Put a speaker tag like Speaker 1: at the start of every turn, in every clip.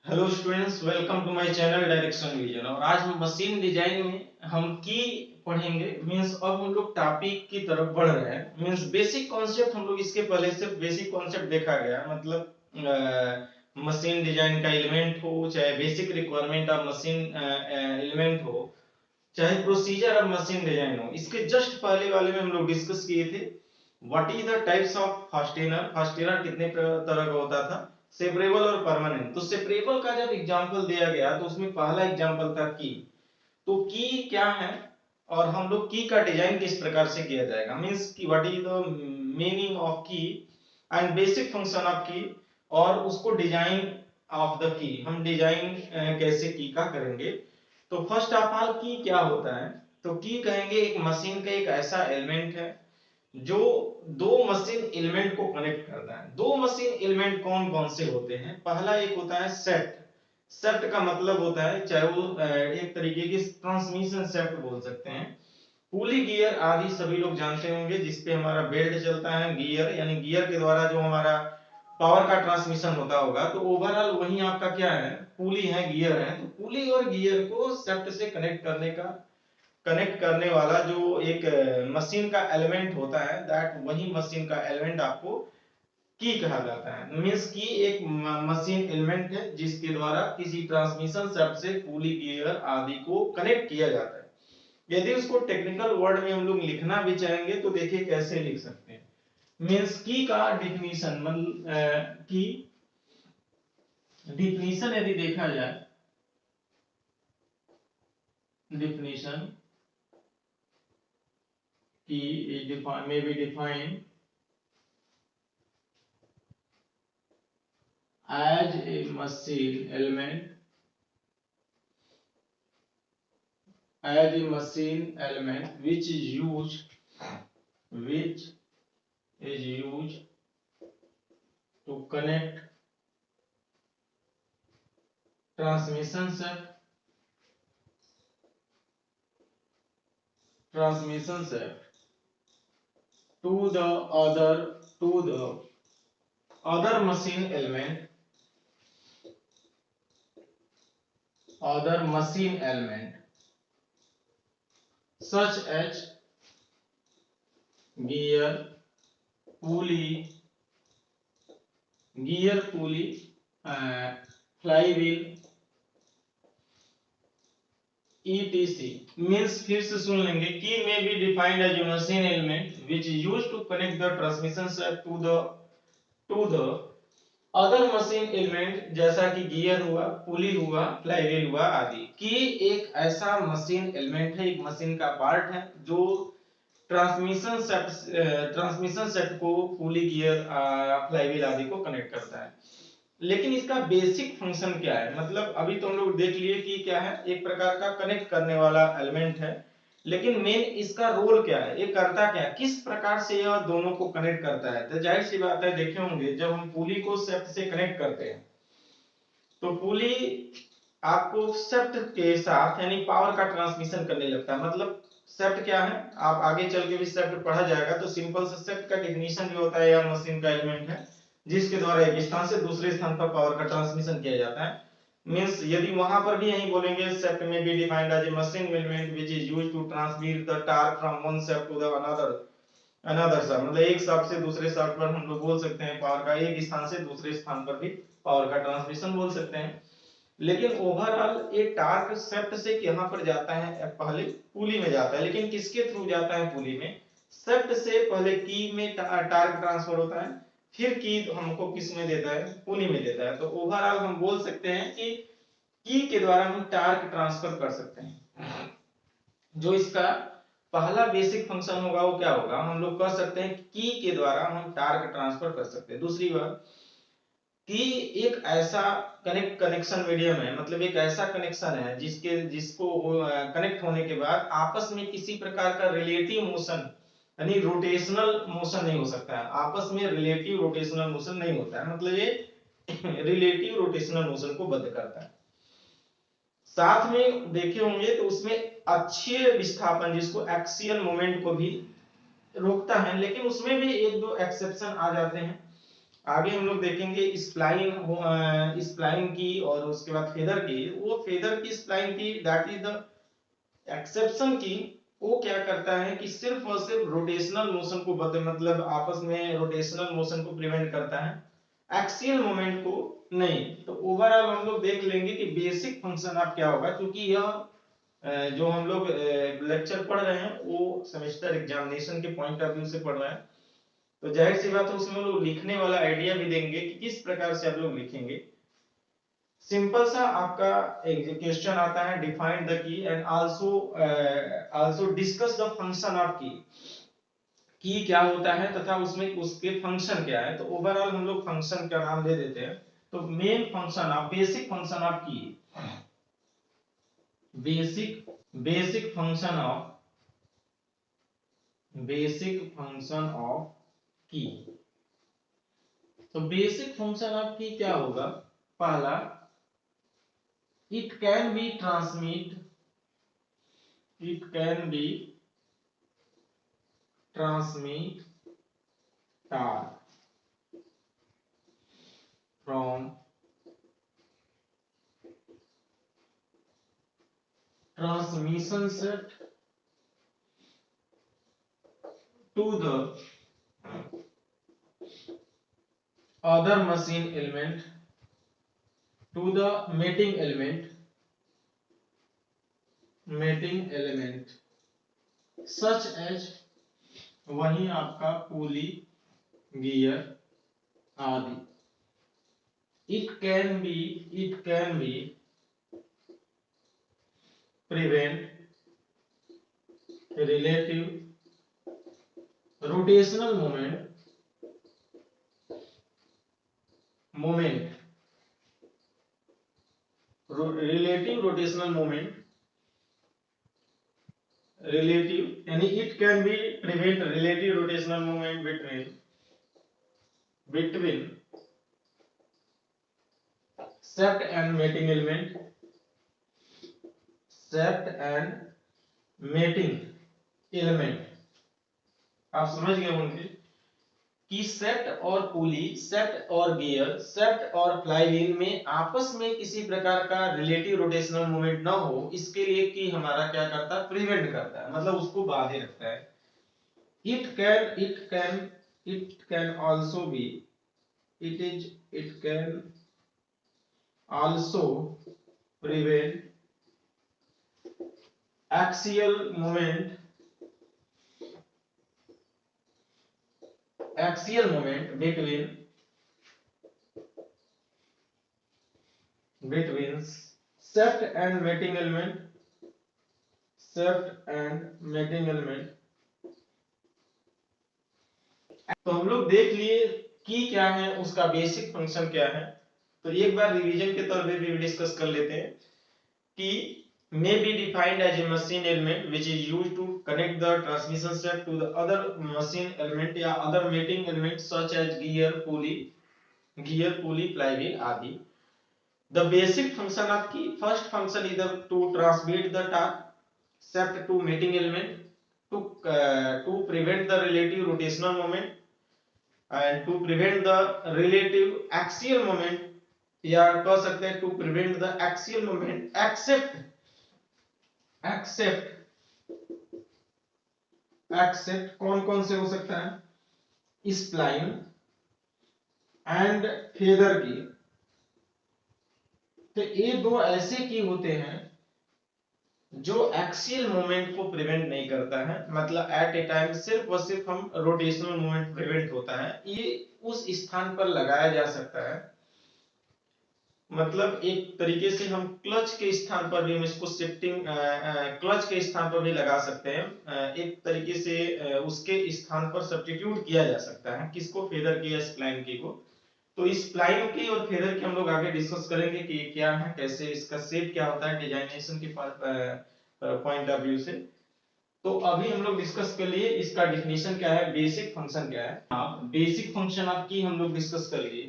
Speaker 1: Hello students, welcome to my channel direction vision. और आज हम मशीन डिजाइन में हम की पढ़ेंगे। मींस अब हम लोग टॉपिक की तरफ बढ़ रहे हैं। मींस बेसिक कॉन्सेप्ट हम लोग इसके पहले से बेसिक कॉन्सेप्ट देखा गया। मतलब मशीन डिजाइन का एलिमेंट हो, चाहे basic requirement of machine element हो, चाहे प्रोसीजर ऑफ मशीन डिजाइन हो, इसके जस्ट पहले वाले में हम लोग डिस्कस किए थे what is the types of fastener. Fastener कितने तरह का होता था, सेपरेबल और परमानेंट। तो सेपरेबल का जब एग्जांपल दिया गया तो उसमें पहला एग्जांपल था की। तो की क्या है और हम लोग की का डिजाइन किस प्रकार से किया जाएगा, मींस की what is the meaning of की एंड बेसिक फंक्शन ऑफ की, और उसको डिजाइन ऑफ द की हम डिजाइन कैसे की का करेंगे। तो फर्स्ट ऑफ ऑल की क्या होता है, तो की कहेंगे एक मशीन का एक ऐसा एलिमेंट है जो दो मशीन एलिमेंट को कनेक्ट करता है। दो मशीन एलिमेंट कौन कौन से होते हैं, पहला एक होता है सेट। सेट का मतलब होता है, चाहे वो एक तरीके की ट्रांसमिशन सेट बोल सकते हैं। पुली गियर आदि सभी लोग जानते होंगे, जिसपे हमारा बेल्ट चलता है, गियर यानी गियर के द्वारा जो हमारा पावर का ट्रांसमिशन होता होगा। तो ओवरऑल वही आपका क्या है, पुली है, गियर है। तो पुली और गियर को सेफ्ट से कनेक्ट करने वाला जो एक मशीन का एलिमेंट होता है, दैट वही मशीन का एलिमेंट आपको की कहा जाता है। मींस की एक मशीन एलिमेंट है जिसके द्वारा किसी ट्रांसमिशन सर्किट से पुली गियर आदि को कनेक्ट किया जाता है। यदि उसको टेक्निकल वर्ड में हम लोग लिखना भी चाहेंगे तो देखिए कैसे लिख सकते हैं। मींस की का डिफिनीशन मतलब की डिफिनीशन यदि देखा जाए, डिफिनीशन की may be defined as a machine element, which is used to connect transmission shaft to the other machine element such as gear, pulley, flywheel, etc। Means फिर से सुन लेंगे key may be defined as a machine element which is used to connect the transmission shaft to the other machine element, जैसा कि gear हुआ, पुली हुआ, flywheel हुआ आदि। की एक ऐसा मशीन एलिमेंट है, एक मशीन का पार्ट है जो ट्रांसमिशन सेट को पुली, गियर, फ्लाईव्हील आदि को कनेक्ट करता है। लेकिन इसका बेसिक फंक्शन क्या है, मतलब अभी तो हम लोग देख लिए कि क्या है, एक प्रकार का कनेक्ट करने वाला एलिमेंट है। लेकिन मेन इसका रोल क्या है, ये करता क्या है, किस प्रकार से यह दोनों को कनेक्ट करता है। तो जाहिर सी बात है, देखे होंगे जब हम पुली को शेफ्ट से कनेक्ट करते हैं तो पुली आपको शेफ्ट के साथ यानी पावर का ट्रांसमिशन करने लगता है। मतलब शेफ्ट क्या है, आप आगे चल के भी शेफ्ट पढ़ा जाएगा। तो सिंपल से शेफ्ट का डेफिनेशन भी होता है, यह मशीन का एलिमेंट है जिसके द्वारा एक स्थान से दूसरे स्थान पर पावर का ट्रांसमिशन किया जाता है। मींस यदि वहां पर भी यही बोलेंगे, shaft may be defined as a machine element which is used to transmit the torque from one shaft to the another shaft. मतलब एक शाफ्ट से दूसरे शाफ्ट पर हम लोग बोल सकते हैं पावर का, एक स्थान से दूसरे स्थान पर भी पावर का ट्रांसमिशन बोल सकते हैं। लेकिन ओवरऑल ये टार्क शेफ्ट से कहां पर जाता है, पहले पुली में जाता है। लेकिन किसके थ्रू जाता है पुली में, शेफ्ट से पहले की में टार्क ट्रांसफर होता है, फिर की हमको किस में देता है, पुली में देता है। तो ओवरऑल हम बोल सकते हैं कि की के द्वारा हम टार्क ट्रांसफर कर सकते हैं। जो इसका पहला बेसिक फंक्शन होगा वो क्या होगा, हम लोग कर सकते हैं की के द्वारा हम टार्क ट्रांसफर कर सकते हैं। दूसरी बात कि एक ऐसा कनेक्शन मीडियम है, मतलब एक ऐसा कनेक्शन है जिसको कनेक्ट होने के बाद आपस में किसी प्रकार का रिलेटिव मोशन यानी रोटेशनल मोशन नहीं हो सकता है। आपस में रिलेटिव रोटेशनल मोशन नहीं होता है, मतलब ये रिलेटिव रोटेशनल मोशन को बंद करता है। साथ में देखे होंगे तो उसमें अक्षीय विस्थापन जिसको एक्सियल मोमेंट को भी रोकता है। लेकिन उसमें भी एक दो एक्सेप्शन आ जाते हैं। आगे हम लोग देखेंगे स्प्लाइन की और उसके बाद फेदर की। वो फेदर की स्प्लाइन की दैट इज द एक्सेप्शन की। वो क्या करता है कि सिर्फ और सिर्फ रोटेशनल मोशन को मतलब आपस में रोटेशनल मोशन को प्रिवेंट करता है, एक्सियल मोमेंट को नहीं। तो ओवरऑल हम लोग देख लेंगे कि बेसिक फंक्शन आप क्या होगा, क्योंकि यह जो हम लोग लेक्चर पढ़ रहे हैं वो सेमेस्टर एग्जामिनेशन के पॉइंट ऑफ व्यू से पढ़ रहे हैं, तो जाहिर सी बात है उसमें लोग लिखने वाला आइडिया भी देंगे कि किस प्रकार से आप लोग लिखेंगे। सिंपल सा आपका एक क्वेश्चन आता है, define the key and also discuss the function of की क्या होता है तथा उसमें उसके फंक्शन क्या है। तो ओवरऑल हम लोग फंक्शन का नाम दे देते हैं। तो main function of basic function of की, बेसिक बेसिक फंक्शन ऑफ की। तो बेसिक फंक्शन ऑफ की क्या होगा? पहला, it can be transmitted from transmission set to the other machine element, to the mating element such as, वही आपका पुली, gear आदि। it can be prevent relative rotational relative rotational relative यानी it can be prevent relative rotational movement between shaft and mating element। आप समझ गए होंगे कि set और पुली, सेट और गियर, सेट और फ्लाईव्हील में आपस में किसी प्रकार का रिलेटिव रोटेशनल मूवमेंट ना हो, इसके लिए कि हमारा क्या करता है? प्रिवेंट करता है, मतलब उसको बांधे रखता है। it can also be it can also prevent axial moment between shaft and mating element। तो हम लोग देख लिए कि क्या है, उसका बेसिक फंक्शन क्या है। तो एक बार रिवीजन के तौर पे भी डिस्कस कर लेते हैं कि may be defined as a machine element which is used to connect the transmission shaft to the other machine element या other mating element such as gear, pulley, flywheel आदि। The basic function of key, first function is to transmit the torque shaft to mating element to prevent the relative rotational moment and to prevent the relative axial moment, या कह सकते हैं to prevent the axial moment except कौन कौन से हो सकता है? स्प्लाइन एंड फेदर की। तो ये दो ऐसे की होते हैं जो एक्सियल मोमेंट को प्रिवेंट नहीं करता है, मतलब एट ए टाइम सिर्फ और सिर्फ हम रोटेशनल मोमेंट प्रिवेंट होता है, ये उस स्थान पर लगाया जा सकता है। मतलब एक तरीके से हम क्लच के स्थान पर भी हम इसको शिफ्टिंग क्लच के स्थान पर भी लगा सकते हैं, एक तरीके से उसके स्थान पर सब्स्टिट्यूट किया जा सकता है। किसको? फेदर की या स्प्लाइन की को। तो स्प्लाइन की और फेदर की हम लोग आगे डिस्कस करेंगे कि ये क्या है, कैसे इसका शेप क्या होता है डिजाइनेशन के पॉइंट ऑफ व्यू से। तो अभी हम लोग डिस्कस कर लिए इसका डेफिनेशन क्या है, बेसिक फंक्शन क्या है। आप बेसिक फंक्शन ऑफ की हम लोग डिस्कस कर लिए,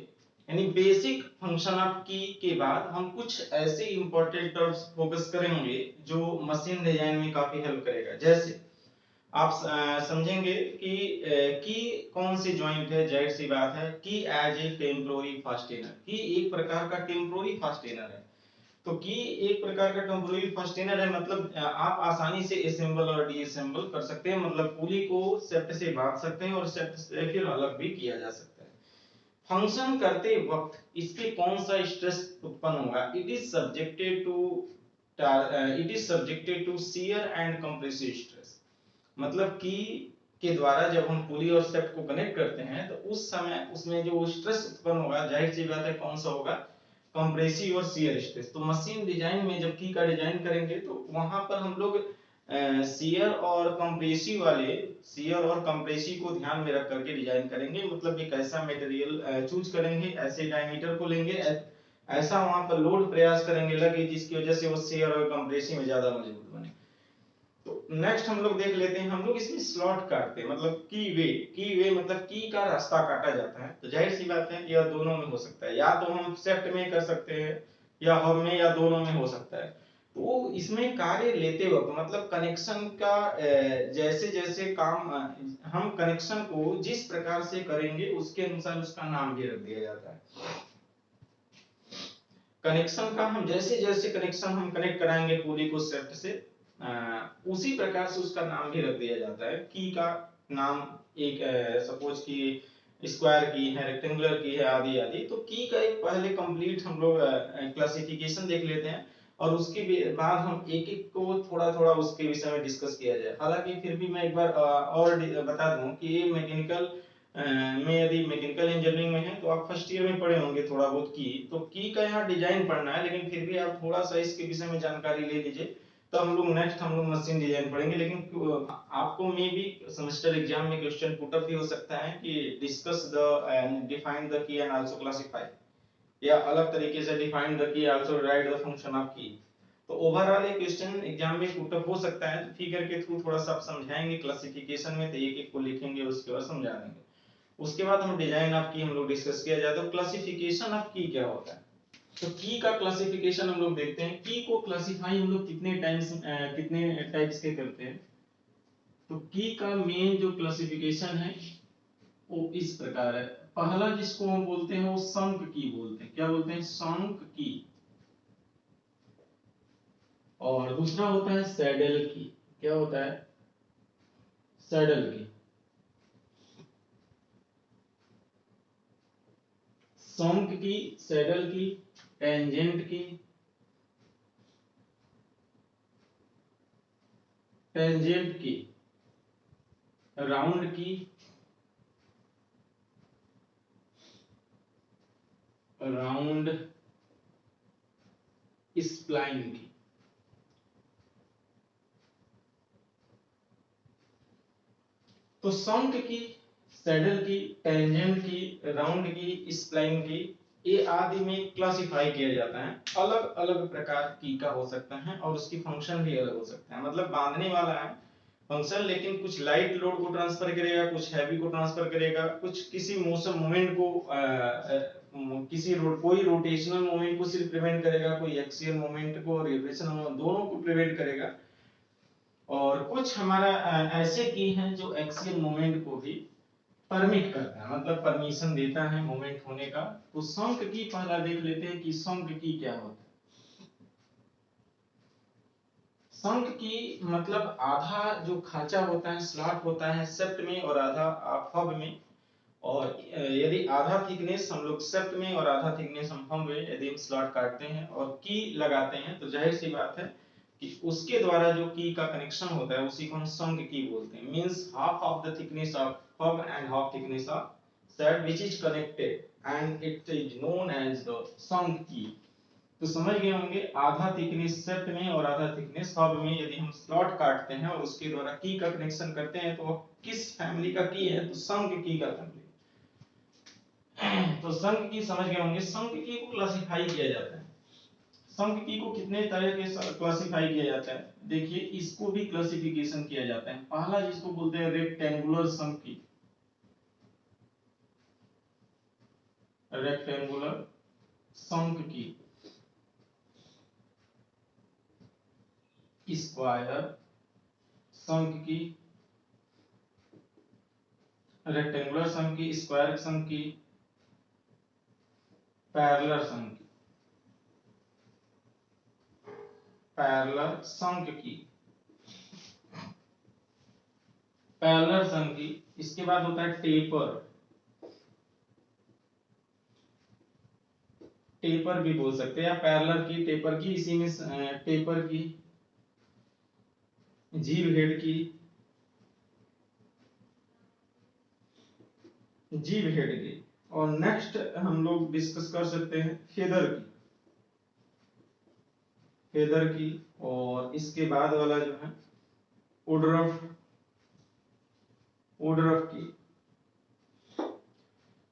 Speaker 1: यानी बेसिक फंक्शन ऑफ की के बाद हम कुछ ऐसे इंपॉर्टेंट टर्म्स फोकस करेंगे जो मशीन डिजाइन में काफी हेल्प करेगा। जैसे आप समझेंगे कि की कौन सी जॉइंट है, जाहिर सी बात है की एज ए टेम्पोररी फास्टेनर, की एक प्रकार का टेम्पोररी फास्टेनर है। तो की एक प्रकार का टेम्पोररी फास्टेनर है, मतलब आप आसानी से असेंबल और डीअसेंबल कर सकते हैं, मतलब पुली को सेफ्ट से बांध सकते हैं और सेफ्ट से फिर अलग भी किया जा सकता है। फंक्शन करते वक्त इस पे कौन सा स्ट्रेस उत्पन्न होगा, it is subjected to shear and compressive stress. मतलब की के द्वारा जब हम पुली और सेफ्ट को कनेक्ट करते हैं तो उस समय उसमें जो स्ट्रेस उत्पन्न होगा, जाहिर सी बात है कौन सा होगा, कंप्रेसिव और शियर स्ट्रेस। तो मशीन डिजाइन में जब की का डिजाइन करेंगे तो वहां पर हम लोग शियर और कंप्रेसिव को ध्यान में रख करके डिजाइन करेंगे, मतलब एक ऐसा मटेरियल चूज करेंगे, ऐसे डायमीटर को लेंगे, ऐसा वहां पर लोड प्रयास करेंगे लगे जिसकी वजह से वो शियर और कंप्रेसिव में ज्यादा मजबूत बने। तो नेक्स्ट हम लोग देख लेते हैं, हम लोग इसमें स्लॉट काटते हैं, मतलब की वे मतलब की का रास्ता काटा जाता है। तो जाहिर सी बात है यह दोनों में हो सकता है, या तो हम सेफ्ट में कर सकते हैं या हब में, या दोनों में हो सकता है। तो इसमें कार्य लेते वक्त मतलब कनेक्शन का जैसे जैसे काम हम कनेक्शन को जिस प्रकार से करेंगे उसके अनुसार उसका नाम भी रख दिया जाता है। कनेक्शन का हम जैसे जैसे कनेक्शन हम कनेक्ट कराएंगे पुली को सेफ्ट से, उसी प्रकार से उसका नाम भी रख दिया जाता है। की का नाम एक सपोज की स्क्वायर की है, रेक्टेंगुलर की है, आदि आदि। तो की का एक पहले कंप्लीट हम लोग क्लासिफिकेशन देख लेते हैं और उसके बाद हम एक एक को थोड़ा थोड़ा उसके विषय में डिस्कस किया जाए। हालांकि फिर भी मैं एक बार और बता दूं कि ये मैकेनिकल में, यदि मैकेनिकल इंजीनियरिंग में है तो आप फर्स्ट ईयर में पढ़े होंगे थोड़ा बहुत की, तो की का यहाँ डिजाइन पढ़ना है, लेकिन फिर भी आप थोड़ा सा इसके विषय में जानकारी ले लीजिए। तो हम लोग मशीन डिजाइन पढ़ेंगे। लेकिन आपको मे बी सेमेस्टर एग्जाम में क्वेश्चन पुट अप भी हो सकता है कि discuss the end define the key and also classify, या अलग तरीके से define the key also right the function of की। तो ओवरऑल एक क्वेश्चन एग्जाम में पुट अप हो सकता है, तो फिगर के थ्रू थोड़ा सा आप समझाएंगे क्लासिफिकेशन में, तो एक एक को लिखेंगे उसके बाद समझा देंगे। उसके बाद हम डिजाइन ऑफ की हम लोग डिस्कस किया जाए। तो क्लासिफिकेशन ऑफ की क्या होता है, तो की का क्लासिफिकेशन हम लोग देखते हैं। की को क्लासिफाई हम लोग कितने टाइप्स के करते हैं। तो की का मेन जो क्लासिफिकेशन है वो इस प्रकार है। पहला जिसको हम बोलते हैं वो संक की बोलते हैं। क्या बोलते हैं? संक की। और दूसरा होता है सैडल की। क्या होता है? सैडल की। संक की, सैडल की, टेंजेंट की, टेंजेंट की, राउंड की, राउंड स्प्लाइन की। तो संक की, सैडल की, टेंजेंट की, राउंड की, स्प्लाइन की, ये आदि में क्लासिफाई किया जाता है। अलग अलग प्रकार की का हो सकता है और उसकी फंक्शन भी अलग हो सकता है, मतलब बांधने वाला है फंक्शन, लेकिन कुछ लाइट लोड को ट्रांसफर करेगा, कुछ हैवी को ट्रांसफर करेगा, कुछ किसी मोशन मोमेंट को कोई रोटेशनल मोमेंट को सिर्फ प्रिवेंट करेगा, कोई एक्सियल मोमेंट को, रिफ्लेक्शन दोनों को प्रिवेंट करेगा। और कुछ हमारा ऐसे की हैं जो एक्सियल मोमेंट को भी परमिट करता है, मतलब परमिशन देता है मोमेंट होने का। तो संक की पहला देख लेते हैं कि संक की क्या होता है। संक की मतलब आधा जो खांचा होता है, स्लॉट होता है सेप्ट में और आधा फब में। और यदि आधा थिकनेस हम लोग सेप्ट में और आधा थिकनेस हम फब में यदि हम स्लॉट काटते हैं और की लगाते हैं, तो जाहिर सी बात है कि उसके द्वारा जो की का कनेक्शन होता है उसी को हम संक की बोलते हैं। Means half of the thickness of hub and half thickness of shaft which is connected and it is known as the sunk key. तो समझ गए होंगे, आधा थिकनेस सेट में और आधा थिकनेस हब में यदि हम स्लॉट काटते हैं और उसके द्वारा की का कनेक्शन करते हैं तो किस फैमिली का की है, तो संक की का फैमिली। तो संक की समझ गए होंगे। संक की को क्लासिफाई किया जाता है। संक की को कितने तरह के क्लासिफाई किया जाता है, देखिए इसको भी क्लासिफिकेशन किया जाता है। पहला जिसको बोलते हैं रेक्टेंगुलर संक की, रेक्टेंगुलर संक की, स्क्वायर संक की, रेक्टेंगुलर सम की, स्क्वायर सम की, पैरेलल सम की, पैरेलल सम की, पैरेलल सम की। इसके बाद होता है टेपर, टेपर भी बोल सकते हैं या पैरेलल की, टेपर की, इसी में टेपर की, जीव हेड की, जीव हेड की। और नेक्स्ट हम लोग डिस्कस कर सकते हैं फेदर की, फेदर की। और इसके बाद वाला जो है वुडरफ, वुडरफ की।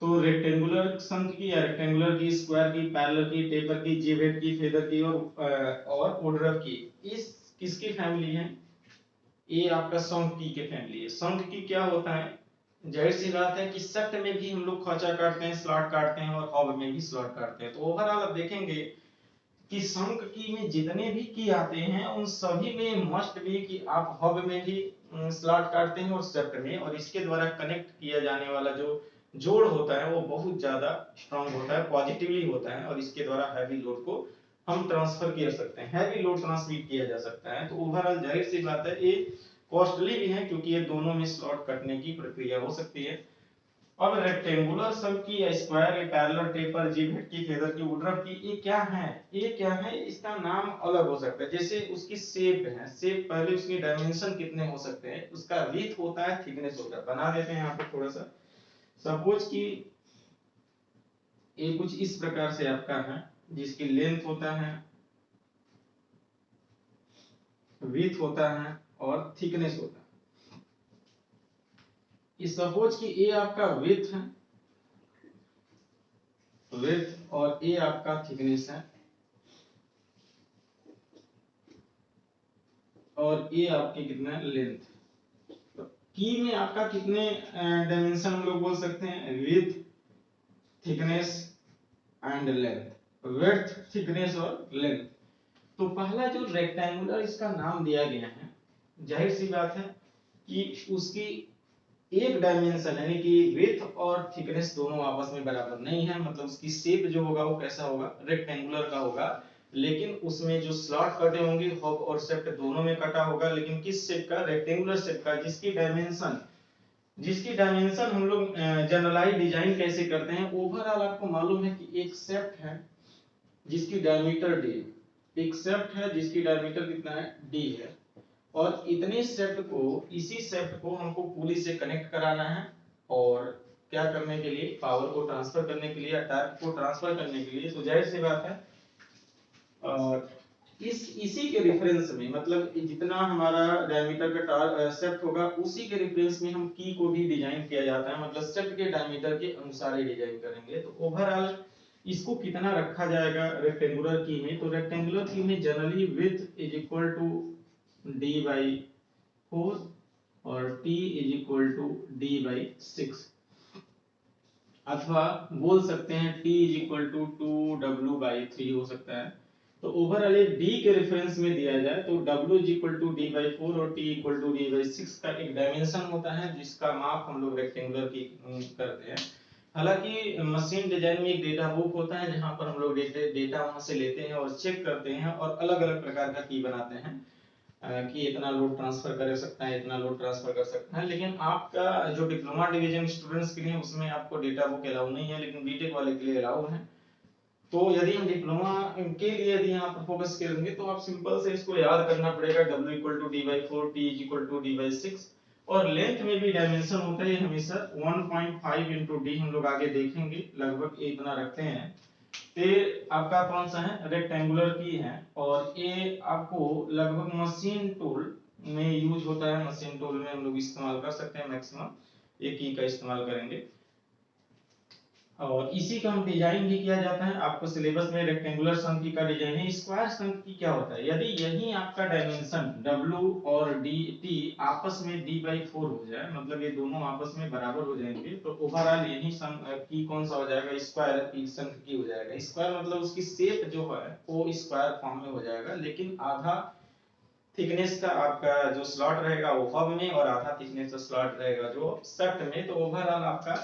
Speaker 1: तो रेक्टेंगुलर शंख की या रेक्टेंगुलर की, स्क्वायर की, पैरेलल की, टेपर की, जीवेट की, फेदर की और वुडरफ की, इस किसकी फैमिली है? ये आपका शंख की के फैमिली है। शंख की क्या होता है? जाहिर सी बात है कि शक्त में भी हम लोग खांचा काटते हैं, स्लॉट काटते हैं, और हॉब में भी स्लॉट काटते हैं। तो ओवरऑल आप देखेंगे कि शंख की में जितने भी की आते हैं उन सभी में मस्ट भी कि आप हब में भी स्लॉट काटते हैं और सेप्ट में, और इसके द्वारा कनेक्ट किया जाने वाला जो जोड़ होता है वो बहुत ज्यादा स्ट्रांग होता है, पॉजिटिवली होता है, और इसके द्वारा हैवी लोड को हम ट्रांसफर कर सकते हैं, हैवी लोड ट्रांसमिट किया जा सकता है। तो ओवरऑल जाहिर सी बात है ये कॉस्टली भी है, क्योंकि ये दोनों में स्लॉट कटने की प्रक्रिया हो सकती है। अब रेक्टेंगुलर सब की, स्क्वायर, पैरेलल, टेपर, जीवेट की, फेदर की, वुडरफ की, ये क्या है? ये क्या है? इसका नाम अलग हो सकता है। जैसे उसकी शेप है, शेप पहले उसकी डायमेंशन कितने हो सकते हैं, उसका विड्थ होता है, थिकनेस होता है। बना देते हैं यहाँ पे थोड़ा सा। सपोज कि ये कुछ इस प्रकार से आपका है, जिसकी लेंथ होता है, विड्थ होता है और थिकनेस होता है। इस सपोज कि ये आपका विड्थ है, विड्थ, और ये आपका थिकनेस है, और ये आपकी कितना लेंथ। तो की में आपका कितने डायमेंशन हम लोग बोल सकते हैं? Width, thickness and length, width, thickness और लेंथ। तो पहला जो रेक्टेंगुलर इसका नाम दिया गया है, जाहिर सी बात है कि उसकी एक डायमेंशन यानी कि विड्थ और थिकनेस दोनों आपस में बराबर नहीं है, मतलब उसकी शेप जो होगा वो कैसा होगा? रेक्टेंगुलर का होगा। लेकिन उसमें जो स्लॉट कटे होंगे, हॉब और सेप्ट दोनों में कटा होगा, लेकिन किस शेप का? रेक्टेंगुलर शेप का, जिसकी डायमेंशन हम लोग जनरलाइज डिजाइन कैसे करते हैं? ओवरऑल आपको मालूम है कि एक सेप्ट है जिसकी डायमीटर डी, एक सेप्ट है जिसकी डायमीटर कितना है? डी है, और इतने सेप्ट को, इसी सेप्ट को हमको पुली से कनेक्ट कराना है, और क्या करने के लिए? पावर को ट्रांसफर करने के लिए, टॉर्क को ट्रांसफर करने के लिए। तो जाहिर सी बात है और इसी के रेफरेंस में, मतलब जितना हमारा डायमीटर का सेप्ट होगा उसी के रेफरेंस में हम की को भी डिजाइन किया जाता है, मतलब सेप्ट के डायमीटर के अनुसार ही डिजाइन करेंगे। तो ओवरऑल इसको कितना रखा जाएगा रेक्टेंगुलर की में? तो रेक्टेंगुलर की में generally width is equal to d by 4 और t is equal to d by 6, अथवा बोल सकते हैं t is equal to 2w by 3 हो सकता है। तो ओवरऑल एक d के रेफरेंस में दिया जाए तो w is equal to d by 4 और t equal to d by 6 का एक डायमेंशन होता है, जिसका माप हम लोग रेक्टेंगुलर की करते हैं। हालांकि मशीन डिजाइन में एक डेटा बुक होता है जहां पर हम लोग डेटा वहां से लेते हैं और चेक करते हैं और अलग अलग प्रकार का की बनाते हैं कि इतना लोड ट्रांसफर कर सकता है, इतना लोड ट्रांसफर कर सकता है। लेकिन आपका जो डिप्लोमा डिवीजन स्टूडेंट्स के लिए उसमें आपको डेटा बुक अलाउ नहीं है, लेकिन बीटेक वाले के लिए अलाउ है। तो यदि हम डिप्लोमा के लिए यदि यहाँ पर फोकस करेंगे तो आप सिंपल से इसको याद करना पड़ेगा, w equal to D by 4, t equal to D by 6, और लेंथ में भी डायमेंशन होता है हमेशा 1.5 इंटू डी, हम लोग आगे देखेंगे लगभग इतना रखते हैं। ये आपका कौन सा है? रेक्टेंगुलर की है, और ये आपको लगभग मशीन टूल में यूज होता है, मशीन टूल में हम लोग इस्तेमाल कर सकते हैं, मैक्सिमम एक की का इस्तेमाल करेंगे। और इसी का हम डिजाइन भी किया जाता है, आपको सिलेबस में रेक्टेंगुलर शंख का डिजाइन है। स्क्वायर शंख की क्या होता है? यदि यही आपका डायमेंशन w और dt आपस में d/4 हो जाए, मतलब ये दोनों आपस में बराबर हो जाएंगे, तो ओवरऑल यही शंख की कौन सा हो जाएगा? स्क्वायर की शंख की हो जाएगा। स्क्वायर मतलब उसकी शेप जो है वो स्क्वायर फॉर्म में हो जाएगा, लेकिन आधा थिकनेस का आपका जो स्लॉट रहेगा वो हब में, और आधा थिकनेस का स्लॉट रहेगा जो शेफ्ट में। तो ओवरऑल आपका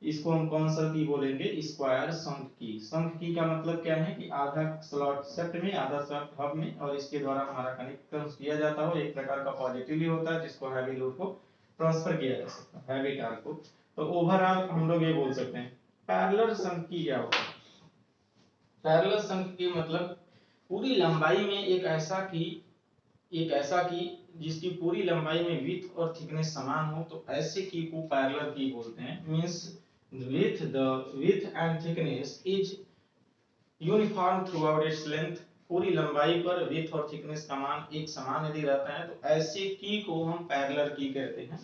Speaker 1: इसको हम कौन सा की बोलेंगे, स्क्वायर शंक की। शंक की का मतलब क्या है कि आधा स्लॉट शेफ्ट में, आधा स्लॉट हब में, और इसके द्वारा हमारा कनेक्शन किया जाता हो, एक प्रकार का पॉजिटिवली होता है जिसको हैवी लोड को ट्रांसफर किया जा सकता है, हैवी टार्क को। तो ओवरऑल हम लोग ये बोल सकते हैं। पैरेलल शंक की क्या होता है? पैरेलल शंक की मतलब पूरी लंबाई में एक ऐसा की जिसकी पूरी लंबाई में विड्थ और थिकनेस समान हो, तो ऐसे की को पैरेलल की बोलते हैं। Means width and thickness is uniform through out its length. पूरी लंबाई पर विड्थ और थिकनेस का मान एक समान यदि रहता है तो ऐसे की को हम पैरेलल की कहते हैं।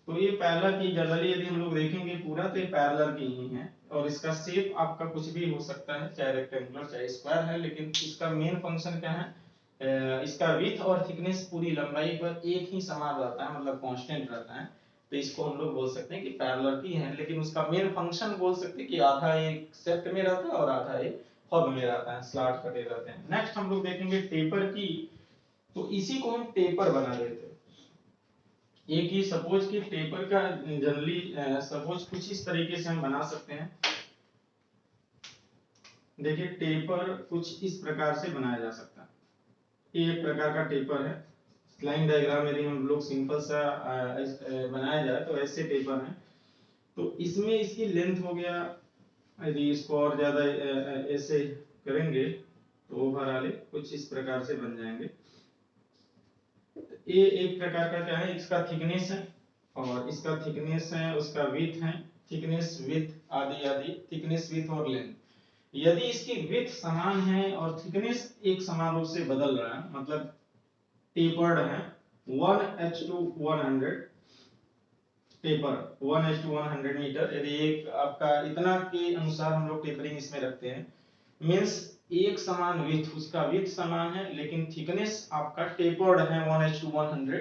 Speaker 1: तो ये पैरेलल की जनरली यदि हम लोग देखेंगे पूरा, तो ये पैरेलल की ही है, और इसका शेप आपका कुछ भी हो सकता है, चाहे रेक्टेंगुलर चाहे स्क्वायर है, लेकिन इसका मेन फंक्शन क्या है, इसका विड्थ और थिकनेस पूरी लंबाई पर एक ही समान रहता है, मतलब कांस्टेंट रहता है। तो इसको हम लोग बोल सकते हैं कि पैरेलल की है, लेकिन उसका मेन फंक्शन बोल सकते हैं कि आधा एक शेफ्ट में रहता है और आधा एक हब में रहता है, स्लॉट कटे रहते हैं। नेक्स्ट हम लोग देखेंगे टेपर की। तो इसी को हम टेपर बना देते हैं। एक ही सपोज कि टेपर का जनरली सपोज कुछ इस तरीके से हम बना सकते हैं। देखिए टेपर कुछ इस प्रकार से बनाया जा सकता है। ये एक प्रकार का टेपर है। लाइन डायग्राम यदि हम लोग सिंपल सा बनाया जाए तो ऐसे टेपर है। तो इसमें इसकी लेंथ हो गया, यदि इसको और ज्यादा ऐसे करेंगे तो ओवरऑल कुछ इस प्रकार से बन जाएंगे। ये एक प्रकार का क्या है, इसका थिकनेस है, और इसका थिकनेस है, उसका विड्थ है, थिकनेस विड्थ आदि आदि, थिकनेस विड्थ और लेंथ। यदि इसकी विड्थ समान है और थिकनेस एक समान रूप से बदल रहा है, मतलब टेपर्ड है 1:100, टेपर 1:100 मीटर, यदि एक आपका इतना के अनुसार हम लोग टेपरिंग इसमें रखते हैं, मींस एक समान विड्थ, उसका विड्थ समान है लेकिन थिकनेस आपका टेपर्ड है 1:100।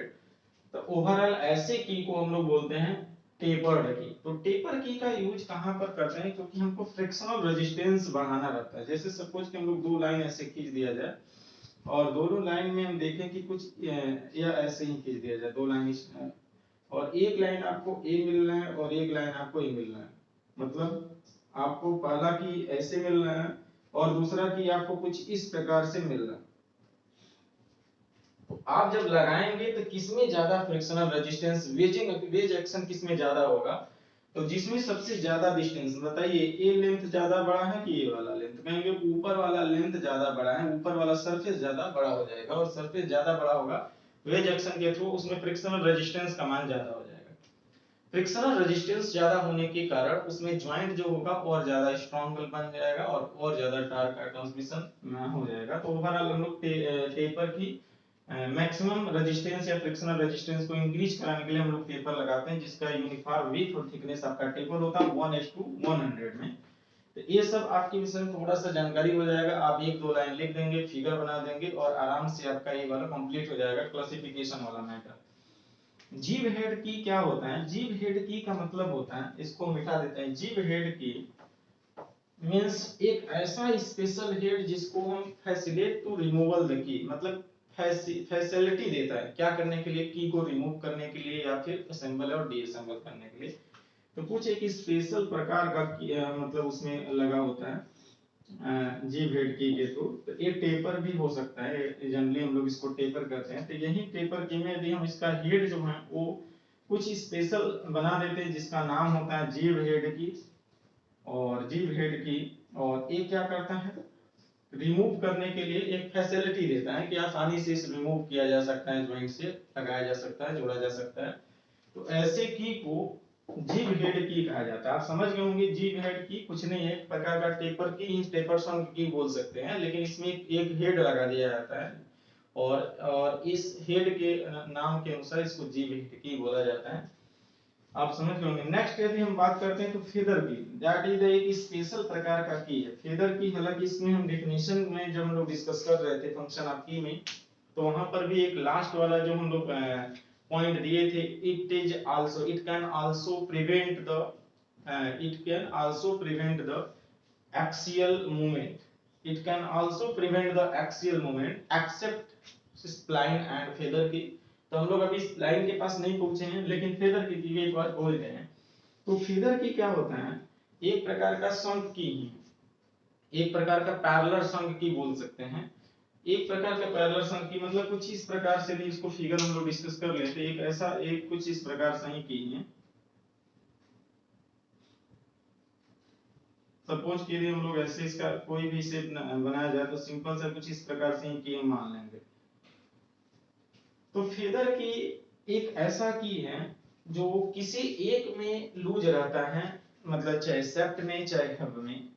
Speaker 1: तो ओवरऑल ऐसे की को हम लोग बोलते हैं टेपर्ड की। तो टेपर की का यूज कहां पर करते हैं, क्योंकि हमको फ्रिक्शनल रेजिस्टेंस बढ़ाना रहता है। जैसे सपोज कि हम लोग दो लाइन ऐसे खींच दिया जाए, और दोनों लाइन में हम देखें कि कुछ या ऐसे ही खींच दिया जाए, दो लाइन, और एक लाइन आपको ए मिल रहा है और एक लाइन आपको ए मिल रहा है, मतलब आपको पहला की ऐसे मिल रहा है और दूसरा की आपको कुछ इस प्रकार से मिल रहा है। तो आप जब लगाएंगे तो किसमें ज्यादा फ्रिक्शनल रेजिस्टेंस, वेज एक्शन किसमें ज्यादा होगा, तो जिसमें सबसे ज्यादा डिस्टेंस, बताइए ए लेंथ ज्यादा बड़ा है कि ये वाला लेंथ, कहेंगे ऊपर वाला लेंथ ज्यादा बड़ा है, ऊपर वाला सरफेस ज्यादा बड़ा हो जाएगा, और सरफेस ज्यादा बड़ा होगा वेज एक्शन के थ्रू, उसमें फ्रिक्शनल रेजिस्टेंस का मान ज्यादा हो जाएगा। फ्रिक्शनल रेजिस्टेंस ज्यादा होने के कारण उसमें ज्वाइंट जो होगा और ज्यादा स्ट्रॉन्ग बन जाएगा, और ज्यादा टार्क का ट्रांसमिशन हो जाएगा। तो ओवरऑल हम लोग टेपर की मैक्सिमम रेजिस्टेंस या फ्रिक्शनल रेजिस्टेंस को इंक्रीज कराने के लिए हम लोग टेपर लगाते हैं, जिसका यूनिफॉर्म विड्थ और थिकनेस आपका टेपर होता है 1:100 में। तो ये सब आपके विषय में थोड़ा सा जानकारी हो जाएगा, आप एक दो लाइन लिख देंगे, फिगर बना देंगे, और आराम से आपका ये वाला कंप्लीट हो जाएगा क्लासिफिकेशन वाला मैटर। जीव हेड की क्या होता है, जीव हेड की का मतलब होता है, इसको मिटा देते हैं। जीव हेड की मींस एक ऐसा स्पेशल हेड जिसको हम facilitate to removal the key, मतलब फैसिलिटी देता है क्या करने के लिए, की को रिमूव करने के लिए या फिर असेंबल और डीअसेंबल करने के लिए। तो कुछ एक स्पेशल प्रकार का मतलब उसमें लगा होता है जीव हेड की के थ्रू। तो एक टेपर भी हो सकता है, जनरली हम लोग इसको टेपर कहते हैं। तो यही टेपर की में यदि हम इसका हेड जो है वो कुछ स्पेशल बना देते हैं जिसका नाम होता है जीव हेड की, और जीव हेड की, और ये क्या करता है, रिमूव करने के लिए एक फैसिलिटी देता है कि आसानी से इसे रिमूव किया जा सकता है, ज्वाइंट से लगाया जा सकता है, जोड़ा जा सकता है। तो ऐसे की को जीव हेड की कहा जाता है। आप समझ गए होंगे जीव हेड की कुछ नहीं है, एक प्रकार का टेपर की ही, टेपर शंक की बोल सकते हैं, लेकिन इसमें एक हेड लगा दिया जाता है, और इस हेड के नाम के अनुसार इसको जीव हेड की बोला जाता है। आप समझ गए होंगे। नेक्स्ट यदि हम बात करते हैं तो फेदर की, दैट इज एक स्पेशल प्रकार का की है फेदर की। हालांकि इसमें हम डेफिनेशन में जब हम लोग डिस्कस कर रहे थे फंक्शन ऑफ की में, तो वहां पर भी एक लास्ट वाला जो हम लोग पॉइंट दिए थे, it can also prevent the axial movement, it can also prevent the axial movement except spline and feather की। तो हम लोग अभी स्प्लाइन के पास नहीं पहुंचे हैं, लेकिन फेदर की एक बार बोल गए हैं। तो फेदर की क्या होता है, एक प्रकार का शंख की ही, एक प्रकार का पैरेलल शंख की बोल सकते हैं। एक प्रकार का पैरेलल शंख की मतलब कुछ इस प्रकार से भी इसको फिगर हम लोग डिस्कस कर लेते हैं। एक ऐसा एक कुछ इस प्रकार से ही की है। सपोज के लिए हम लोग ऐसे इसका कोई भी शेप बनाया जाए तो सिंपल सा कुछ इस प्रकार से ही की मान लेंगे। तो फेदर की एक ऐसा की है जो किसी एक में लूज रहता है, मतलब चाहे सेप्ट में चाहे हब में,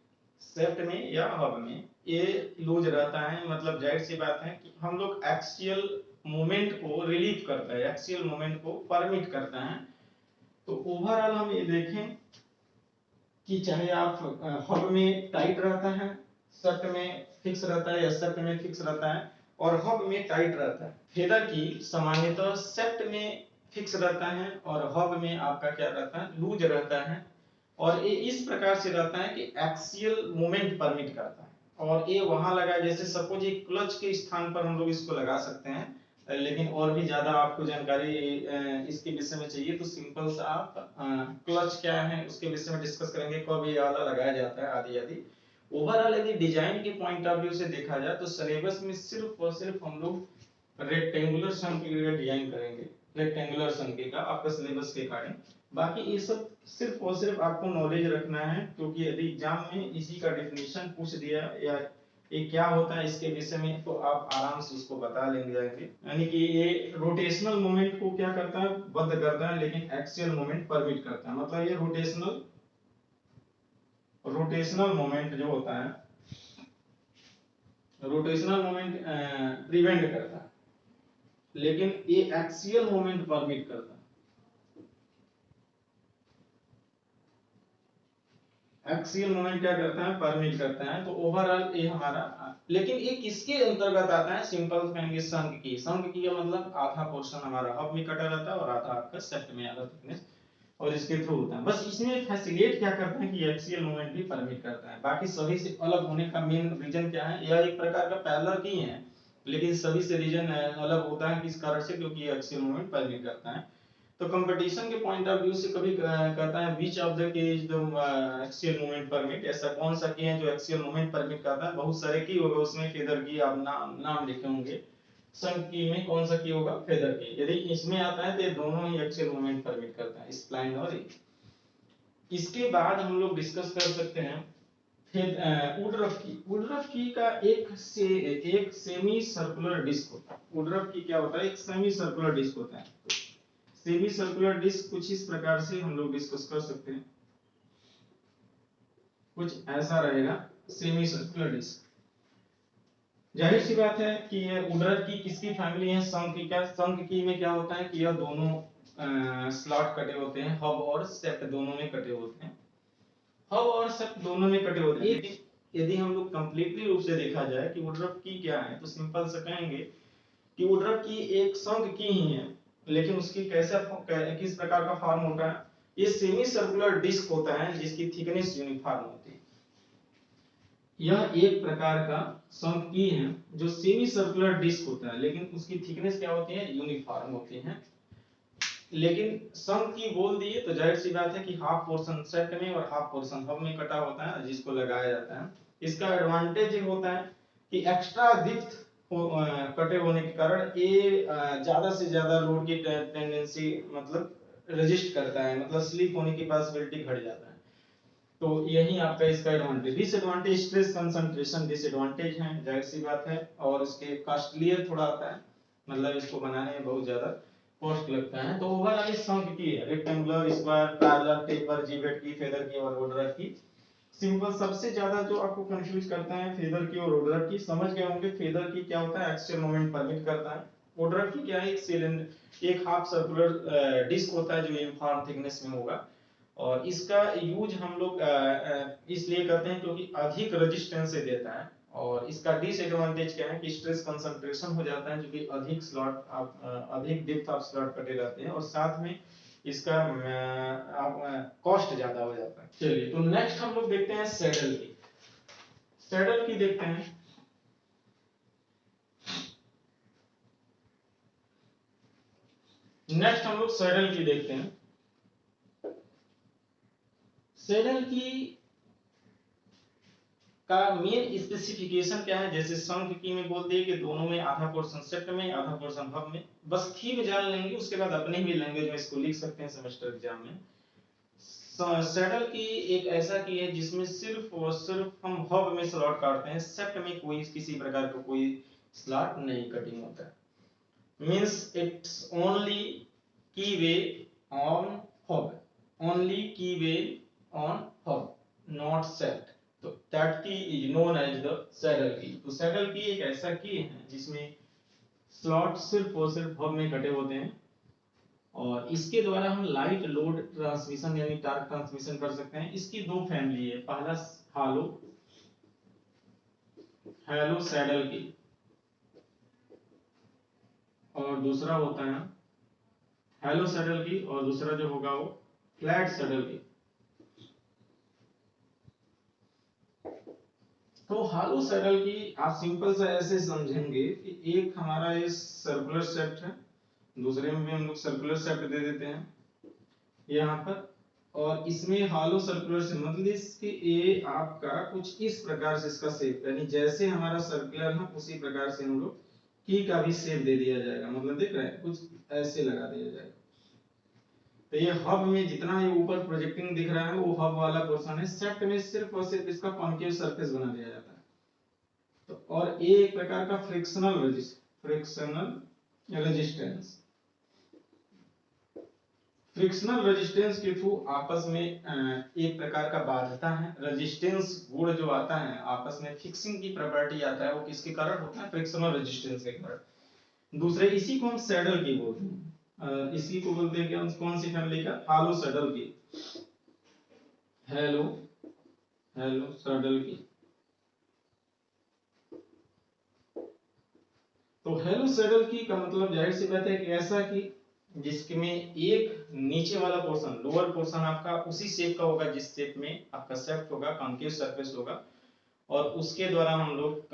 Speaker 1: सेप्ट में या हब में ये लूज रहता है। मतलब जाहिर सी बात है कि हम लोग एक्सियल मोमेंट को रिलीव करता है, एक्सियल मोमेंट को परमिट करता है। तो ओवरऑल हम ये देखें कि चाहे आप हब में टाइट रहता है, सेप्ट में फिक्स रहता है, या सेप्ट में फिक्स रहता है और हब में टाइट रहता है। फेदर की सामान्यतः सेप्ट में फिक्स रहता है और हब में आपका क्या रहता है, लूज रहता है। और ये इस प्रकार से रहता है कि एक्सियल मोमेंट परमिट करता है। और ये वहां लगा, जैसे सपोज एक क्लच के स्थान पर हम लोग इसको लगा सकते हैं। लेकिन और भी ज्यादा आपको जानकारी इसके विषय में चाहिए तो सिंपल सा आप क्लच क्या है उसके विषय में डिस्कस करेंगे, कब ये वाला लगाया जाता है आदि आदि। ओवरऑल यदि डिजाइन के पॉइंट ऑफ व्यू से देखा जाए तो सिलेबस में सिर्फ और सिर्फ हम लोग रेक्टेंगुलर शंख के लिए डिजाइन करेंगे, रेक्टेंगुलर शंख का आपका सिलेबस के अकॉर्डिंग। बाकी ये सब सिर्फ और सिर्फ आपको नॉलेज रखना है, क्योंकि यदि एग्जाम में इसी का डेफिनेशन पूछ दिया या ये क्या होता है इसके विषय में तो आप आराम से इसको बता लेंगे जाएंगे। यानी कि ये रोटेशनल मोमेंट को क्या करता है, बंद करता है, लेकिन एक्सियल मोमेंट परमिट करता है। मतलब ये रोटेशनल मोमेंट जो होता है, रोटेशनल मोमेंट प्रिवेंट करता है, लेकिन ये एक्सियल मोमेंट परमिट करता है। एक्सियल मोमेंट क्या करता है, परमिट करता है। तो ओवरऑल ये हमारा, लेकिन ये किसके अंतर्गत आता है, सिंपल कहेंगे शंख की। शंख की का मतलब आधा पोर्शन हमारा हब में कटा रहता है और आधा आपका सेप्ट में आधा थिकनेस और इसके थ्रू होता है। बस इसमें फैसिलिटेट क्या करता है कि एक्सियल मोमेंट भी परमिट करता है। बाकी सभी से अलग होने का मेन रीजन क्या है, यह एक प्रकार का पैरेलल की है, लेकिन सभी से रीजन अलग होता है किस कारण से, क्योंकि एक्सियल मोमेंट परमिट करता है। तो कंपटीशन के पॉइंट ऑफ व्यू से कभी कहता है which of the key is the axial moment permit, ऐसा कौन सा की है जो एक्सियल मोमेंट परमिट करता है। बहुत सारे की होगा उसमें, फेदर की आप नाम लिखे होंगे। शंख की में कौन सा की होगा, फेदर की। यदि इसमें आता है तो ये दोनों ही एक्सियल मोमेंट परमिट करता है, स्प्लाइन और ये। इसके बाद हम लोग डिस्कस कर सकते हैं फिर वुडरफ की। वुडरफ की का एक सेमी सर्कुलर डिस्क होता है। वुडरफ की क्या होता है, एक सेमी सर्कुलर डिस्क होता है। सेमी सर्कुलर डिस्क कुछ इस प्रकार से हम लोग डिस्कस कर सकते हैं, कुछ ऐसा रहेगा सेमी सर्कुलर डिस्क। जाहिर सी बात है कि ये वुडरफ की किसकी फैमिली है, शंख की। क्या शंख की में क्या होता है कि यह दोनों स्लॉट कटे होते हैं, हब और सेप्ट दोनों में कटे होते हैं, हब और सेप्ट दोनों में कटे होते हैं। यदि हम लोग कंप्लीटली रूप से देखा जाए कि वुडरफ की क्या है तो सिंपल से कहेंगे कि वुडरफ की एक शंख की ही है, लेकिन उसकी कैसा किस प्रकार का फॉर्म होता है, ये सेमी सर्कुलर डिस्क होता है जिसकी थिकनेस यूनिफॉर्म होती है। यह एक प्रकार का शंख की है जो सेमी सर्कुलर डिस्क होता है, लेकिन उसकी थिकनेस क्या होती है, यूनिफॉर्म होती है। लेकिन शंख की बोल दिए तो जाहिर सी बात है कि हाफ पोर्शन सेट में और हाफ पोर्शन हब में कटा होता है जिसको लगाया जाता है। इसका एडवांटेज ये होता है कि एक्स्ट्रा डिप्थ कटे होने के कारण ये ज्यादा से ज्यादा लोड की टेंडेंसी मतलब रेजिस्ट करता है, मतलब स्लिप होने की पॉसिबिलिटी घट जाता है। तो यही आपका इसका advantage. Disadvantage stress concentration disadvantage है, जाहिर सी बात है। और इसके कॉस्टलियर थोड़ा आता है, मतलब इसको बनाने में बहुत ज्यादा कॉस्ट लगता है। तो ओवरऑल इस शंख की है रेक्टेंगुलर, स्क्वायर, पैरेलल, टेपर, जिवेट की, फेदर की और वुडरफ की। सिंपल सबसे ज्यादा जो आपको कंफ्यूज करता है फेदर की और वुडरफ की, समझ गए होंगे। फेदर की क्या होता है, एक्सियल मोमेंट परमिट करता है। वुडरफ की क्या है, एक सिलेंडर, एक हाफ सर्कुलर डिस्क होता है जो यूनिफॉर्म थिकनेस में होगा। और इसका यूज हम लोग इसलिए करते हैं क्योंकि अधिक रेजिस्टेंस से देता है। और इसका डिसएडवांटेज क्या है कि स्ट्रेस कंसंट्रेशन हो जाता है, क्योंकि अधिक स्लॉट अधिक डेप्थ ऑफ स्लॉट कटे रहते हैं और साथ में इसका कॉस्ट ज्यादा हो जाता है। चलिए तो नेक्स्ट हम लोग देखते हैं सैडल की। सैडल की देखते हैं। नेक्स्ट हम लोग सैडल की देखते हैं। सैडल की का मेन स्पेसिफिकेशन क्या है, जैसे संघ की में बोल दिए कि दोनों में आधा पोर्शन सेप्ट में, आधा पोर्शन हब में। बस थीम जान लेंगे, उसके बाद अपने ही लैंग्वेज में इसको लिख सकते हैं सेमेस्टर एग्जाम में। सैडल की एक ऐसा की है जिसमें सिर्फ और सिर्फ हम हब में स्लॉट काटते हैं, सेप्ट में कोई किसी प्रकार का कोई स्लॉट नहीं कटिंग होता है। Means it's only keyway on hub, only keyway on hub, not shaft. तो that key is known as the saddle key. तो सैडल की एक ऐसा की है जिसमें स्लॉट सिर्फ और सिर्फ हब में कटे होते हैं, और इसके द्वारा हम लाइट लोड ट्रांसमिशन यानी टार्क ट्रांसमिशन कर सकते हैं। इसकी दो फैमिली है, पहला हालो हैलो सैडल की, और दूसरा होता है हैलो सैडल की, और दूसरा जो होगा वो फ्लैट सैडल की। तो हालो सैडल की आप सिंपल सा ऐसे समझेंगे कि एक हमारा ये सर्कुलर शेफ्ट है, दूसरे में भी हम लोग सर्कुलर शेफ्ट दे देते हैं यहाँ पर, और इसमें हॉलो सर्कुलर से मतलब इसके ये आपका कुछ इस प्रकार से इसका शेप, यानी जैसे हमारा सर्कुलर है उसी प्रकार से हम लोग की का भी शेप दे दिया जाएगा। मतलब देख रहे हैं, कुछ ऐसे लगा दिया जाएगा। तो ये हब में जितना ये ऊपर प्रोजेक्टिंग दिख रहा है वो हब वाला पोर्शन है, सेट में सिर्फ और सिर्फ इसका कॉन्केव सरफेस बना दिया जाता है। तो और ये एक प्रकार का फ्रिक्शनल रेजिस्टेंस, फ्रिक्शनल रेजिस्टेंस के थ्रू आपस में एक प्रकार का बाध्यता है। रेजिस्टेंस गुण जो आता है आपस में फिक्सिंग की प्रॉपर्टी आता है, वो किसके कारण होता है, फ्रिक्शनल रेजिस्टेंस के कारण। दूसरे इसी को हम सैडल की बोलते हैं, इसी को बोलते हैं कि हम कौन सी फैमिली का, हालो सैडल की, हेलो हेलो सैडल की। तो हेलो सैडल की का मतलब जाहिर सी बात है कि ऐसा कि जिसमें एक नीचे वाला पोर्शन, लोअर पोर्शन आपका उसी शेप का होगा जिस शेप में आपका शेफ्ट होगा, कॉन्केव सरफेस होगा, और उसके द्वारा हम लोग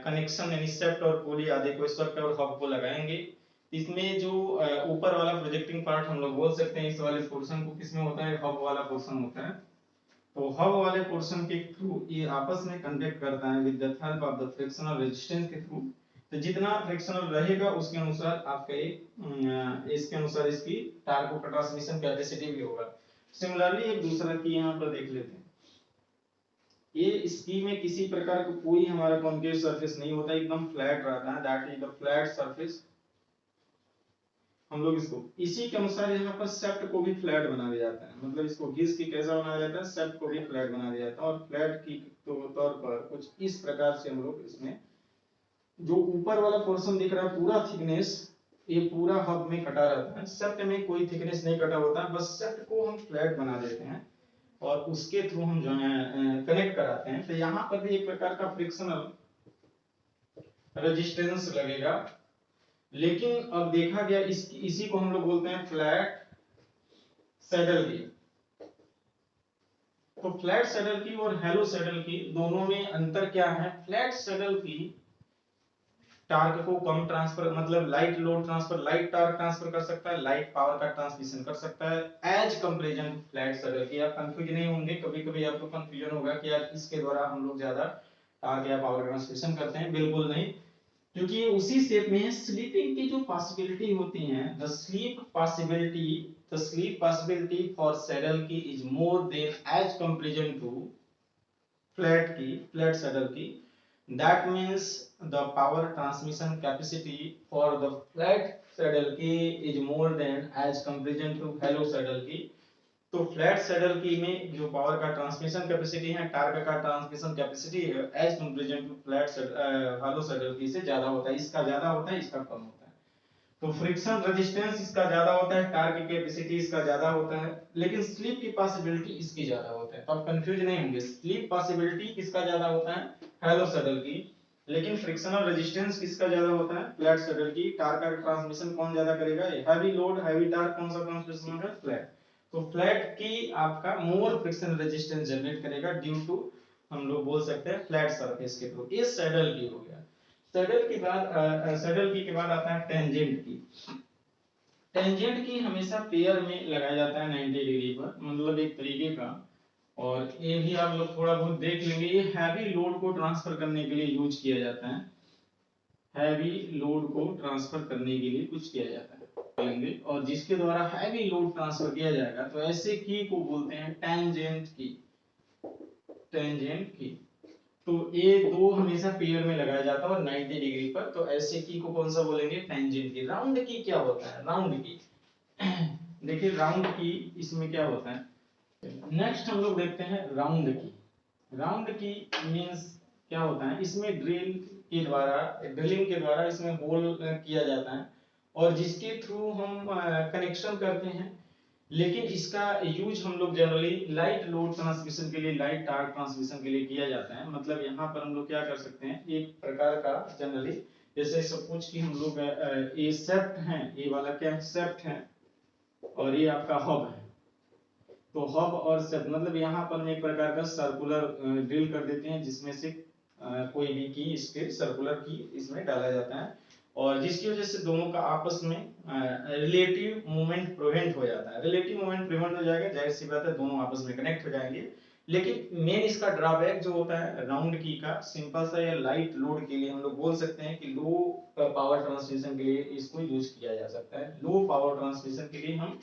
Speaker 1: कनेक्शन यानी शेफ्ट और पुली आदि को, शेफ्ट और हब को लगाएंगे। इसमें जो ऊपर वाला प्रोजेक्टिंग पार्ट हम लोग बोल सकते हैं, इस वाले पोर्शन को किसमें होता है, हब वाला पोर्शन होता है। तो हब वाले पोर्शन के थ्रू ये आपस में कांटेक्ट करता है with the help of the frictional resistance के थ्रू। तो जितना फ्रिक्शनल रहेगा उसके अनुसार आपका एक इसके अनुसार इसकी टार्क का ट्रांसमिशन कैपेसिटी भी होगा। सिमिलरली एक दूसरा की यहाँ पर देख लेते हैं। ये इसकी में किसी प्रकार का कोई हमारा कॉन्केव सरफेस नहीं होता, एकदम फ्लैट रहता है, that is the flat surface. हम लोग इसको इसी के अनुसार यहाँ पर शेफ्ट को भी फ्लैट बना दिया जाता है, मतलब इसको घिस के कैसा बनाया जाता है, शेफ्ट को भी फ्लैट बना दिया जाता है। और फ्लैट की तौर पर कुछ इस प्रकार से हम लोग इसमें जो ऊपर वाला पोर्शन दिख रहा है पूरा थिकनेस ये पूरा हब में कटा रहता है, शेफ्ट में कोई थिकनेस नहीं कटा होता है, बस शेफ्ट को हम फ्लैट बना देते हैं और उसके थ्रू हम जो है कनेक्ट कराते हैं। तो यहाँ पर भी एक प्रकार का फ्रिक्शनल रेजिस्टेंस लगेगा, लेकिन अब देखा गया इसी को हम लोग बोलते हैं फ्लैट सैडल की। तो फ्लैट सैडल की और हेलो सैडल की दोनों में अंतर क्या है, फ्लैट सैडल की टार्क को कम ट्रांसफर, मतलब light load transfer, light torque transfer कर सकता है, लाइट पावर का ट्रांसमिशन कर सकता है as comparison to flat saddle key. आप कंफ्यूज नहीं होंगे, कभी-कभी आपको कंफ्यूजन होगा कि यार इसके द्वारा हम लोग ज्यादा टार्क या पावर ट्रांसमिशन करते हैं, बिल्कुल नहीं, क्योंकि ये उसी स्टेप में है। स्लीपिंग की जो पॉसिबिलिटी होती है, the slip possibility for saddle key is more than as comparison to flat saddle key. That means the power transmission capacity for the flat saddle key is more than as comparison to hollow saddle key। तो flat saddle key में जो power का transmission capacity है, torque का transmission capacity है, as comparison to flat hollow saddle key से ज्यादा होता है, इसका ज्यादा होता है, इसका कम होता है। तो फ्रिक्शन रेजिस्टेंस इसका ज्यादा होता है, टार्क की कैपेसिटी इसका ज्यादा होता है, लेकिन स्लिप की पॉसिबिलिटी इसकी ज्यादा होता है। तो आप कंफ्यूज नहीं होंगे, स्लिप पॉसिबिलिटी किसका ज्यादा होता है, हैलो सैडल की, लेकिन फ्रिक्शनल रेजिस्टेंस किसका ज्यादा होता है, फ्लैट सैडल की। टार्क का ट्रांसमिशन कौन ज्यादा करेगा, हैवी लोड हैवी टार्क कौन सा ट्रांसमिशन होगा, फ्लैट। तो फ्लैट की आपका मोर फ्रिक्शन रेजिस्टेंस जनरेट करेगा ड्यू टू, हम लोग बोल सकते हैं फ्लैट सरफेस के थ्रू। ये सैडल की हो गया। सैडल के बाद आता है टेंजेंट की। टेंजेंट की हमेशा पेयर में लगाया जाता है 90 डिग्री पर, मतलब एक तरीके का। और ये भी आप लोग थोड़ा बहुत देख लेंगे, ये हैवी लोड को ट्रांसफर करने के लिए यूज किया जाता है, हैवी लोड को ट्रांसफर करने के लिए कुछ किया जाता है लेंगे। और जिसके द्वारा हैवी लोड ट्रांसफर किया जाएगा तो ऐसे की को बोलते हैं टेंजेंट की, टेंजेंट की। तो ये दो हमेशा पेयर में लगाया जाता है और 90 डिग्री पर, तो ऐसे की को कौन सा बोलेंगे, टेंजेंट की। राउंड की क्या होता है, राउंड की देखिए राउंड की इसमें क्या होता है। नेक्स्ट हम लोग देखते हैं राउंड की। राउंड की मींस क्या होता है, इसमें ड्रिल के द्वारा, ड्रिलिंग के द्वारा इसमें होल किया जाता है और जिसके थ्रू हम कनेक्शन करते हैं। लेकिन इसका यूज हम लोग जनरली लाइट लोड ट्रांसमिशन के लिए, लाइट टार्क ट्रांसमिशन के लिए किया जाता है। मतलब यहाँ पर हम लोग क्या कर सकते हैं, एक प्रकार का जनरली, जैसे सपोज कि हम लोग ये सेफ्ट है, ये वाला क्या है, सेफ्ट है, और ये आपका हब है। तो हब और सेफ्ट मतलब यहाँ पर हम एक प्रकार का सर्कुलर ड्रिल कर देते हैं, जिसमें से कोई भी की इसके सर्कुलर की इसमें डाला जाता है, और जिसकी वजह से दोनों का आपस में रिलेटिव मूवमेंट प्रिवेंट हो जाता है। रिलेटिव मूवमेंट प्रिवेंट हो जाएगा, जाहिर सी बात है दोनों आपस में कनेक्ट हो जाएंगे। लेकिन मेन इसका ड्रॉबैक जो होता है राउंड की का, सिंपल सा, या लाइट लोड के लिए हम लोग बोल सकते हैं कि लो पावर ट्रांसमिशन के लिए इसको यूज किया जा सकता है। लो पावर ट्रांसमिशन के लिए हम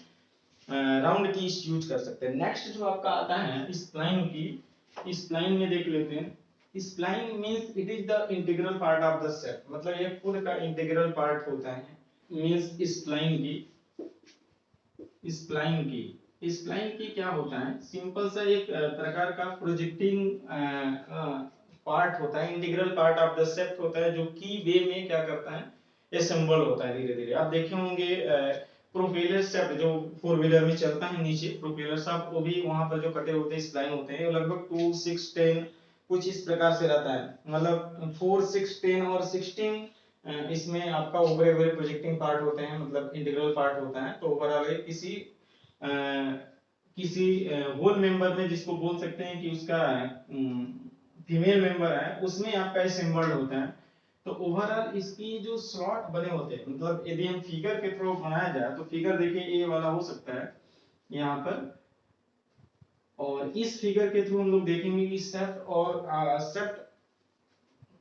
Speaker 1: राउंड की यूज कर सकते हैं। नेक्स्ट जो आपका आता है स्प्लाइन की। स्प्लाइन में देख लेते हैं। Spline means it is the integral part of the set, मतलब ये खुद का इंटीग्रल पार्ट होता है। मींस स्प्लाइन की, स्प्लाइन की, स्प्लाइन की क्या होता है, सिंपल सा एक प्रकार का प्रोजेक्टिंग पार्ट होता है, integral part of the set होता है, जो की वे में क्या करता है, असेंबल होता है धीरे धीरे। आप देखे होंगे प्रोपेलर शाफ्ट जो फोर व्हीलर में चलता है नीचे, प्रोपेलर शाफ्ट, वो भी वहां पर जो कटे होते हैं स्प्लाइन होते हैं, लगभग 2 6 10 कुछ इस प्रकार से रहता है। मतलब 4 6 10 और 16 इसमें आपका ओवरे प्रोजेक्टिंग पार्ट होते हैं, मतलब इंटीग्रल पार्ट होता है। तो ओवरऑल किसी किसी होल मेंबर में, जिसको बोल सकते हैं कि उसका फीमेल मेंबर है, उसमें आपका असेंबल्ड होता है। तो ओवरऑल इसकी जो स्लॉट बने होते हैं, मतलब यदि हम फिगर के थ्रू बनाया जाए तो फिगर देखिए ये वाला हो सकता है यहाँ पर, और इस फिगर के थ्रू हम लोग देखेंगे कि सेफ्ट और सेफ्ट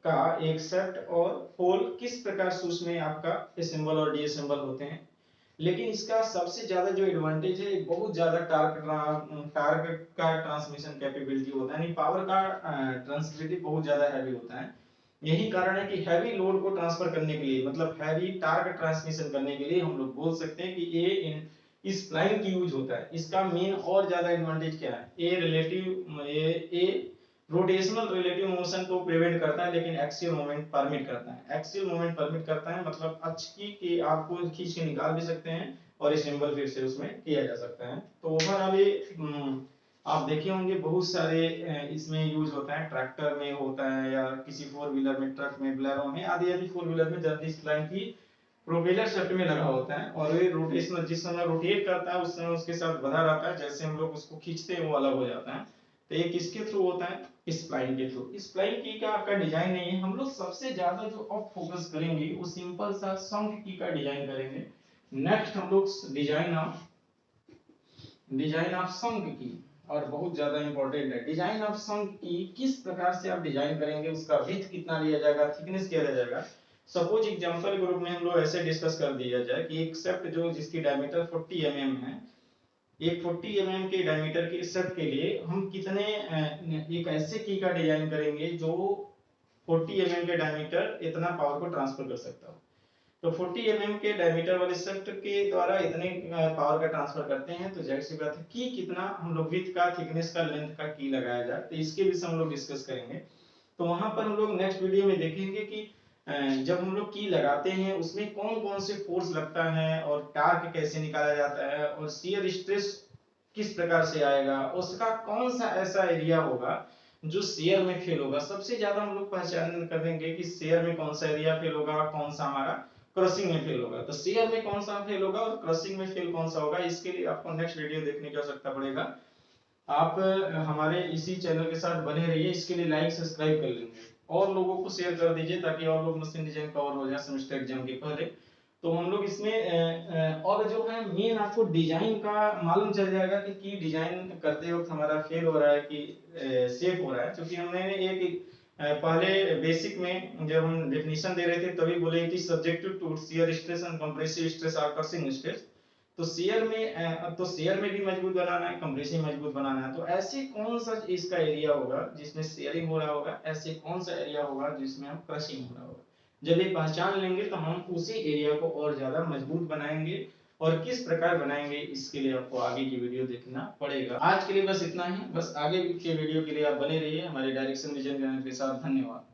Speaker 1: का एक सेफ्ट और होल किस प्रकार से उसमें आपका असेंबल और डीअसेंबल होते हैं। लेकिन इसका सबसे ज्यादा जो एडवांटेज है, बहुत ज्यादा टार्क का ट्रांसमिशन कैपेबिलिटी होता है, यानी पावर का ट्रांसमिसिबिलिटी बहुत ज्यादा हैवी होता है। यही कारण है कि हैवी लोड को ट्रांसफर करने के लिए, मतलब हैवी टार्क ट्रांसमिशन करने के लिए हम लोग बोल सकते हैं कि ये इस लाइन की यूज होता है। इसका मेन और ज्यादा एडवांटेज क्या है, a relative A rotational relative motion को प्रिवेंट करता है, लेकिन एक्सियल मोमेंट परमिट करता है। एक्सियल मोमेंट परमिट करता है मतलब अक्ष की आपको खींच के निकाल भी सकते हैं और असेंबल फिर से उसमें किया जा सकता है। तो ओवरऑल आप देखे होंगे बहुत सारे इसमें यूज होता है, ट्रैक्टर में होता है, या किसी फोर व्हीलर में, ट्रक में, बोलेरो में, आदि आदि फोर व्हीलर में जल्दी इस लाइन की प्रोपेलर शाफ्ट में लगा होता है, और ये रोटेशनल जिस समय रोटेट करता है उस समय उसके साथ बंधा रहता है, जैसे हम लोग उसको खींचते हैं वो अलग हो जाता है। तो ये किसके थ्रू होता है, स्प्लाइन के थ्रू। स्प्लाइन की का आपका डिजाइन नहीं है, हम लोग सबसे ज्यादा जो अब फोकस करेंगे वो सिंपल सा शंख की का डिजाइन करेंगे। नेक्स्ट हम लोग डिजाइन ऑफ शंख की, और बहुत ज्यादा इंपॉर्टेंट है डिजाइन ऑफ शंख की। किस प्रकार से आप डिजाइन करेंगे, उसका विड्थ कितना लिया जाएगा, थिकनेस क्या लिया जाएगा। सपोज एग्जांपल के रूप में हम लोग ऐसे डिस्कस कर दिया जाए कि एक सेफ्ट जो जिसकी डायमीटर 40 mm है, एक 40 mm के डायमीटर के सेफ्ट के लिए हम कितने एक ऐसे की का डिजाइन करेंगे जो 40 mm के डायमीटर इतना पावर को ट्रांसफर कर सकता हो। तो 40 mm के डायमीटर वाले सेफ्ट के द्वारा इतने पावर का ट्रांसफर करते हैं, तो जाहिर सी बात है कि कितना हम लोग विड्थ का, थिकनेस का, लेंथ का की लगाया जाए, तो इसके विषय हम लोग डिस्कस करेंगे। तो वहां पर हम लोग नेक्स्ट वीडियो में देखेंगे कि जब हम लोग की लगाते हैं उसमें कौन कौन से फोर्स लगता है, और टार्क कैसे निकाला जाता है, और शियर स्ट्रेस किस प्रकार से आएगा, उसका कौन सा ऐसा एरिया होगा जो शेयर में फेल होगा। सबसे ज्यादा हम लोग पहचान करेंगे कि शेयर में कौन सा एरिया फेल होगा, कौन सा हमारा क्रशिंग में फेल होगा। तो शेयर में कौन सा फेल होगा और क्रशिंग में फेल कौन सा होगा, इसके लिए आपको नेक्स्ट वीडियो देखने की आवश्यकता पड़ेगा। आप हमारे इसी चैनल के साथ बने रहिए, इसके लिए लाइक सब्सक्राइब कर लेंगे और लोगों को शेयर कर दीजिए, ताकि और लोग मशीन डिजाइन कवर हो जाए सेमेस्टर एग्जाम के पहले। तो हम लोग इसमें और जो है मेन आपको डिजाइन का मालूम चल जाएगा कि डिजाइन करते वक्त हमारा फेल हो रहा है कि सेफ हो रहा है, क्योंकि हमने एक पहले बेसिक में जब हम डेफिनेशन दे रहे थे तभी बोले it is subjected to shear stress and compressive stress और क्रशिंग स्ट्रेस। तो शेयर में भी मजबूत बनाना है, कंप्रेसिव मजबूत बनाना है। तो ऐसे कौन सा इसका एरिया होगा जिसमें शेयरिंग हो रहा होगा, ऐसे कौन सा एरिया होगा जिसमें हम क्रशिंग हो रहा होगा। जब ये पहचान लेंगे तो हम उसी एरिया को और ज्यादा मजबूत बनाएंगे, और किस प्रकार बनाएंगे इसके लिए आपको आगे की वीडियो देखना पड़ेगा। आज के लिए बस इतना ही, बस आगे के वीडियो के लिए आप बने रहिए हमारे डायरेक्शन विजन चैनल के साथ। धन्यवाद।